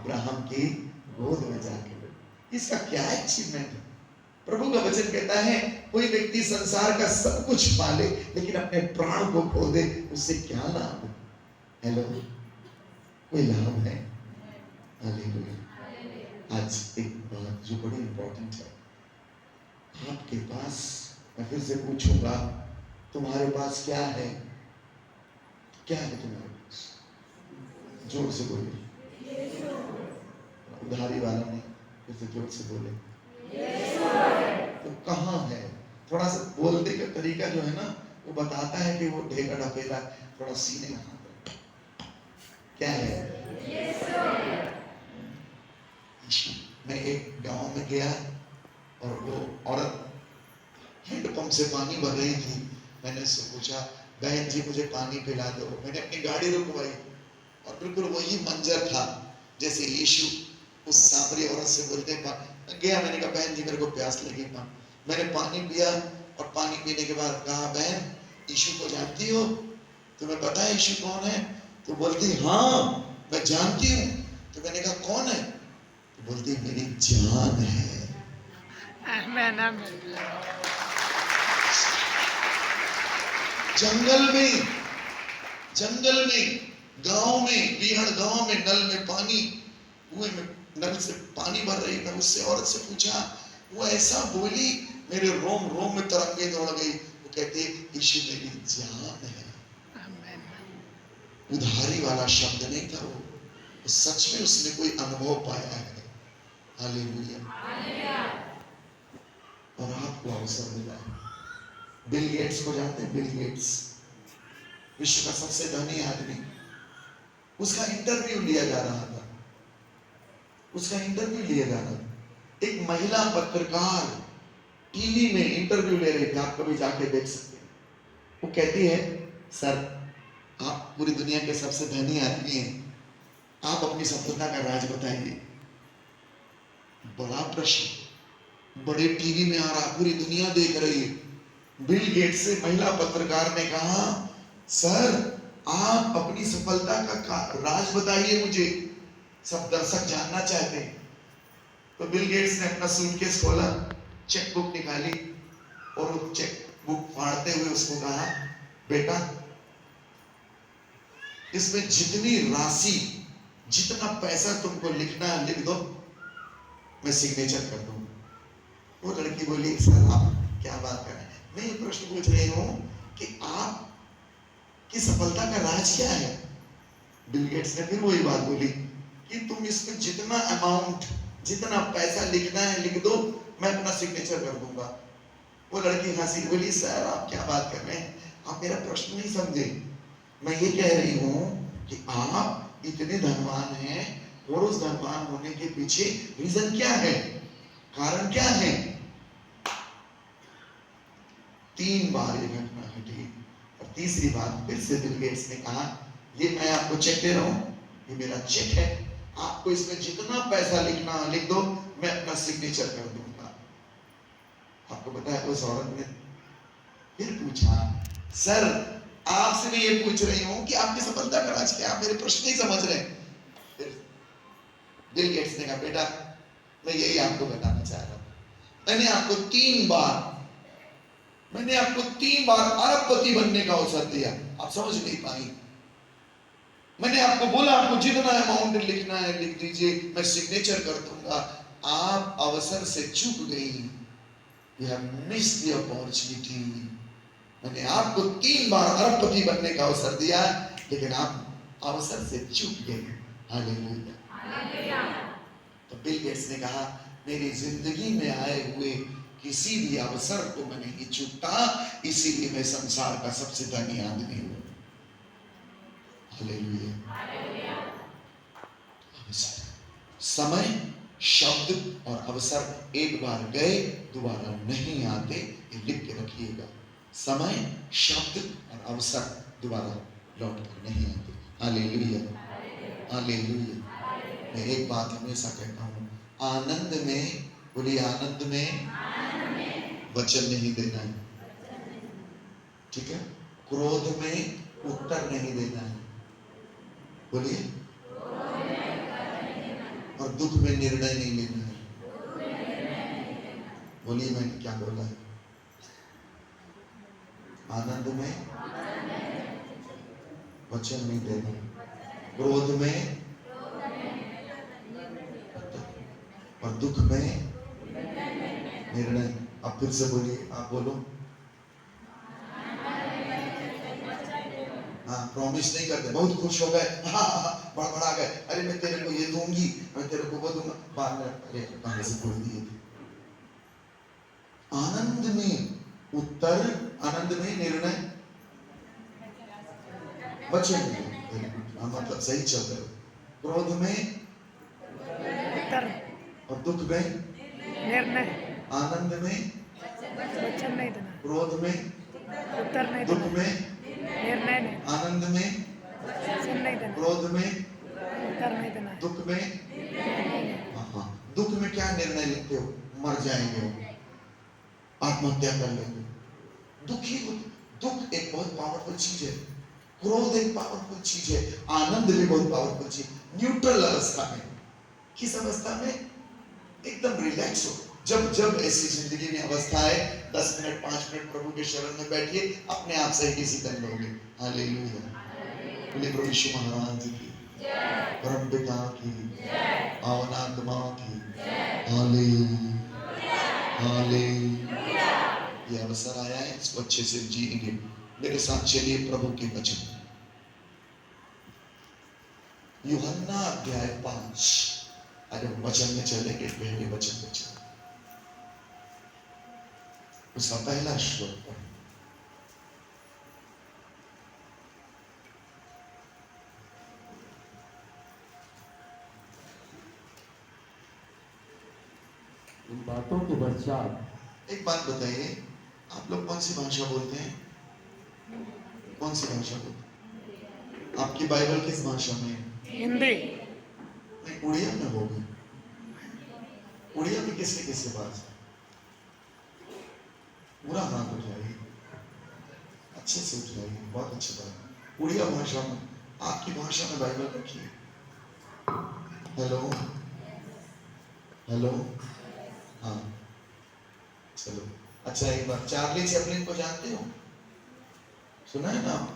Abraham की गोद में जाके बैठे। इसका क्या अचीवमेंट है? प्रभु का वचन कहता है कोई व्यक्ति संसार का सब कुछ पाले लेकिन अपने प्राण को खो दे, उससे क्या लाभ? हेलो, कोई लाभ है? हालेलुया। आज एक बात जो बड़ी इंपॉर्टेंट है, आपके पास, मैं फिर से पूछूंगा, तुम्हारे पास क्या है? क्या है तुम्हारे पास? जोर से बोले। उधारी वाला नहीं, फिर से जोर से बोले। तो कहाँ है? थोड़ा सा बोलने का तरीका जो है ना, वो बताता है कि वो ढेका ढपेला, थोड़ा सीने में हाथ रखो। क्या है? मैं एक गांव में गया और वो औरत हैंडपंप से पानी भर रही थी। मैंने उससे पूछा, बहन जी मुझे पानी पिला दो। मैंने अपनी गाड़ी रुकवाई और बिल्कुल वही मंजर था जैसे यीशु उस सामरी औरत से बोलते गया। मैंने कहा, बहन जी मेरे को प्यास लगी। मैंने पानी पिया और पानी पीने के बाद कहा, बहन यीशु को जानती हो? तुम्हें पता है यीशु कौन है? तो बोलती, हाँ मैं जानती हूँ। तो मैंने कहा, कौन है? तो बोलती, मेरी जान है। जंगल में गांव में, बीहड़ गांव में नल में पानी, कुएं में नल से पानी भर रही। मैं उससे औरत से पूछा, वो ऐसा बोली मेरे रोम रोम में तरंगे दौड़ गई। वो कहती है, यीशु मेरी जान है। उधारी वाला शब्द नहीं था वो, सच में उसने कोई अनुभव पाया है। हालेलुया। और आपको अवसर मिला है। बिल गेट्स को जानते हैं? बिल गेट्स विश्व का सबसे धनी आदमी, उसका इंटरव्यू लिया जा रहा था। एक महिला पत्रकार टीवी में इंटरव्यू ले रही थी, आप कभी जाके देख सकते हैं। वो कहती है, सर आप पूरी दुनिया के सबसे धनी आदमी हैं, आप अपनी सफलता का राज बताइए। बड़ा प्रश्न, बड़े टीवी में आ रहा, पूरी दुनिया देख रही है। बिल गेट्स से महिला पत्रकार ने कहा, सर आप अपनी सफलता का राज बताइए मुझे, सब दर्शक जानना चाहते हैं। तो बिल गेट्स ने अपना सूटकेस खोला, चेकबुक निकाली और वो चेकबुक फाड़ते हुए उसको कहा, बेटा इसमें जितनी राशि, जितना पैसा तुमको लिखना है लिख दो, मैं सिग्नेचर कर दूंगा। वो लड़की बोली, सर आप क्या बात कर रहे हैं? मैं ये प्रश्न पूछ रही हूँ कि आप की सफलता का राज क्या है? बिल गेट्स ने फिर वही बात बोली कि तुम इसमें जितना अमाउंट, जितना पैसा लिखना है लिख दो, मैं अपना सिग्नेचर कर दूंगा। वो लड़की हंसी, बोली, सर आप क्या बात कर रहे हैं? आप मेरा प्रश्न नहीं समझे। मैं ये कह रही हूँ कि आप इतने धनवान हैं और उस धनवान होने के पीछे रीजन क्या है, कारण क्या है? 3 बार ये घटना घटी और तीसरी बार फिर से बिल गेट्स ने कहा, ये मैं आपको चेक दे रहा हूँ, ये मेरा चेक है, आपको इसमें जितना पैसा लिखना लिख दो, मैं अपना सिग्नेचर कर दूंगा। आपको पता है उस औरत ने फिर पूछा, सर आपसे मैं ये पूछ रही हूँ कि आपकी सफलता का राज क्या? आप मेरे प्रश्न नहीं समझ रहे। फिर बिल गेट्स ने कहा, बेटा मैं यही आपको बताना चाह रहा हूँ, मैंने आपको 3 बार अरबपति बनने का अवसर दिया, आप समझ नहीं पाई। मैंने आपको बोला आपको जितना अमाउंट लिखना है लिख दीजिए, मैं सिग्नेचर कर दूंगा। आप अवसर से चूक गई। You have missed the opportunity. मैंने आपको 3 बार अरबपति बनने का अवसर दिया, लेकिन आप अवसर से चूक गए। हालेलुया। तो बिल गेट्स ने कहा, मेरी जिंदगी में आए हुए किसी भी अवसर को मैं नहीं चूकता, इसीलिए मैं संसार का सबसे धनी आदमी हूं। हालेलुया। समय, शब्द और अवसर एक बार गए दोबारा नहीं आते, ये लिख के रखिएगा। समय, शब्द और अवसर दोबारा लौट कर नहीं आते। Hallelujah, hallelujah. मैं एक बात हमेशा कहता हूँ, आनंद में, बोलिए आनंद में वचन नहीं देना है, ठीक है? क्रोध में उत्तर नहीं देना है, बोलिए। और दुख में निर्णय नहीं लेना है। बोलिए मैंने क्या बोला है? आनंद में वचन नहीं देना, क्रोध में और दुख में निर्णय। अब फिर से बोलिए, आप बोलो। हाँ, प्रॉमिस नहीं करते, बहुत खुश हो गए, बड़बड़ा गए, अरे मैं तेरे को ये दूंगी, मैं तेरे को वो दूंगा, बाद में अरे कहां से बोल दिए थे। आनंद में उत्तर, आनंद में निर्णय, वचन मतलब सही चल रहे हो। क्रोध में उत्तर और दुख में निर्णय, आनंद में वचन नहीं देना, क्रोध में उत्तर नहीं, दुख में निर्णय नहीं, आनंद में वचन नहीं देना, क्रोध में उत्तर नहीं देना, दुख में हाँ, दुख में क्या निर्णय लेते हो? मर जाएंगे हो, आत्महत्या कर लेंगे, दुखी हो। दुख एक बहुत पावरफुल चीज है, क्रोध एक पावरफुल चीज है, आनंद भी बहुत पावरफुल चीज। न्यूट्रल अवस्था में, किस अवस्था में? एकदम रिलैक्स हो। जब जब ऐसी जिंदगी में अवस्था है, 10 मिनट 5 मिनट प्रभु के शरण में बैठिए, अपने आप से ही डिसीजन लोगे। हालेलुया, बोले प्रभु यीशु महाराज की जय, परम पिता की जय, पावन आत्मा की जय, हालेलुया हालेलुया। ये अवसर आया है, इसको अच्छे से जिएंगे। मेरे साथ चलिए प्रभु के वचन, यूहन्ना अध्याय 5। अरे वचन में चलेंगे, पहले वचन में चलेंगे, उसका पहला श्लोक पढ़ें। इन बातों के पश्चात एक बात बताइए, आप लोग कौन सी भाषा बोलते हैं? कौन सी भाषा बोलते हैं? आपकी बाइबल किस भाषा में है? हिंदी। नहीं, उड़िया में होगी। उड़िया में किसके किसके पास? पूरा हाथ उठाइए, अच्छे से उठाइए, बहुत अच्छी बात। उड़िया भाषा में, आपकी भाषा में बाइबल रखिए। हेलो हेलो, हाँ चलो। अच्छा एक बार, चार्ली चैपलिन को जानते हो? सुना है नाम?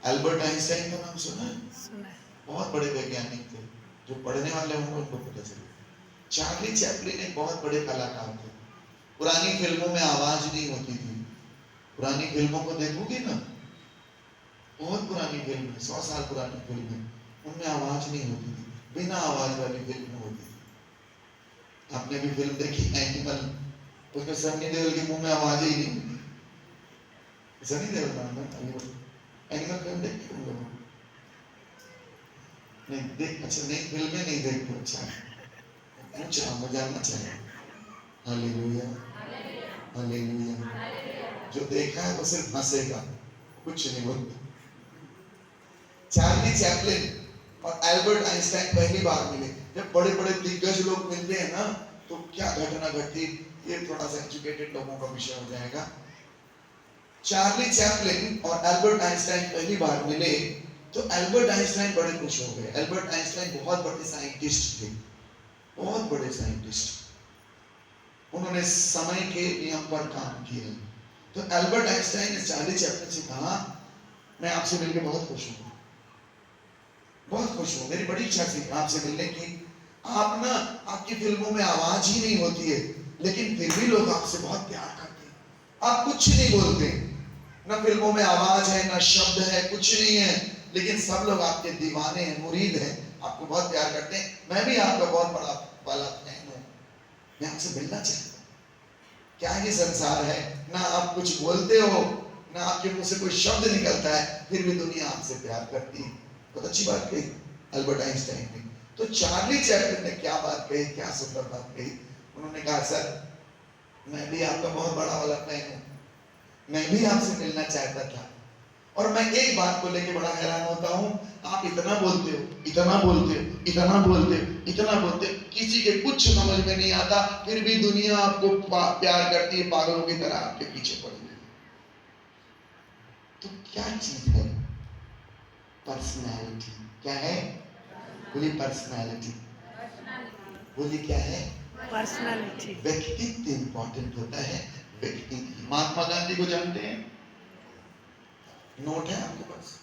एल्बर्ट आइंस्टाइन का नाम सुना है? सुना है। बहुत बड़े वैज्ञानिक थे, जो पढ़ने वाले होंगे उनको पता चलेगा। चार्ली चैपलिन एक बहुत बड़े कलाकार थे। पुरानी फिल्मों में आवाज नहीं होती थी। पुरानी फिल्मों को देखोगे ना, बहुत पुरानी फिल्म, 100 साल पुरानी फिल्म, उनमें आवाज नहीं होती थी, बिना आवाज वाली फिल्म होती थी। आपने भी फिल्म देखी एनिमल, उसमें सनी देओल के मुंह में आवाज ही नहीं होती। सनी देओल नाम है एनिमल फिल्म देखी तुम लोगों? नहीं देख, अच्छा नहीं, फिल्में नहीं देखते। अच्छा पूछा, मैं जानना चाहिए। Hallelujah hallelujah. जो देखा है वो सिर्फ हंसेगा, कुछ नहीं बोलता। चार्ली चैपलिन और एल्बर्ट आइंस्टाइन पहली बार मिले। जब बड़े बड़े दिग्गज लोग मिलते हैं ना, तो क्या घटना घटती, ये थोड़ा सा एजुकेटेड लोगों का विषय हो जाएगा। चार्ली चैपलिन और एल्बर्ट आइंस्टाइन पहली बार मिले, तो एल्बर्ट आइंस्टाइन बड़े खुश हो गए। एल्बर्ट आइंस्टाइन बहुत बड़े साइंटिस्ट थे, बहुत बड़े साइंटिस्ट। उन्होंने समय के नियम पर काम किया। तो एल्बर्ट आइंस्टाइन ने चार्ली चैपलिन से कहा, मैं आपसे मिलकर बहुत खुश हूँ, बहुत खुश हूँ, मेरी बड़ी इच्छा थी आपसे मिलने की। आप ना, आपकी फिल्मों में आवाज ही नहीं होती है, लेकिन फिर भी लोग आपसे बहुत प्यार करते हैं। आप कुछ नहीं बोलते, ना फिल्मों में आवाज है, ना शब्द है, कुछ नहीं है, लेकिन सब लोग आपके दीवाने हैं, मुरीद हैं, आपको बहुत प्यार करते हैं। मैं भी आपका बहुत बड़ा फैन हूँ, मैं आपसे मिलना चाहता हूँ। क्या ये संसार है, ना आप कुछ बोलते हो, ना आपके मुंह से कोई शब्द निकलता है, फिर भी दुनिया आपसे प्यार करती है। बहुत अच्छी बात कही एल्बर्ट आइंस्टाइन ने। तो चार्ली चैपलिन ने क्या बात कही, क्या सुंदर बात कही। उन्होंने कहा, सर मैं भी आपका बहुत बड़ा वाला फैन हूँ, मैं भी आपसे मिलना चाहता था, और मैं एक बात को लेके बड़ा हैरान होता हूँ, आप इतना बोलते हो, इतना बोलते हो, इतना बोलते हो, इतना बोलते हो, किसी के कुछ समझ में नहीं आता, फिर भी दुनिया आपको प्यार करती है, पागलों की तरह आपके पीछे पड़ी है। तो क्या चीज है? पर्सनैलिटी। क्या है? बोली पर्सनैलिटी। बोलिए क्या है? पर्सनालिटी। व्यक्तित्व इंपॉर्टेंट होता है। व्यक्ति। महात्मा गांधी को जानते हैं? नोट है आपके पास?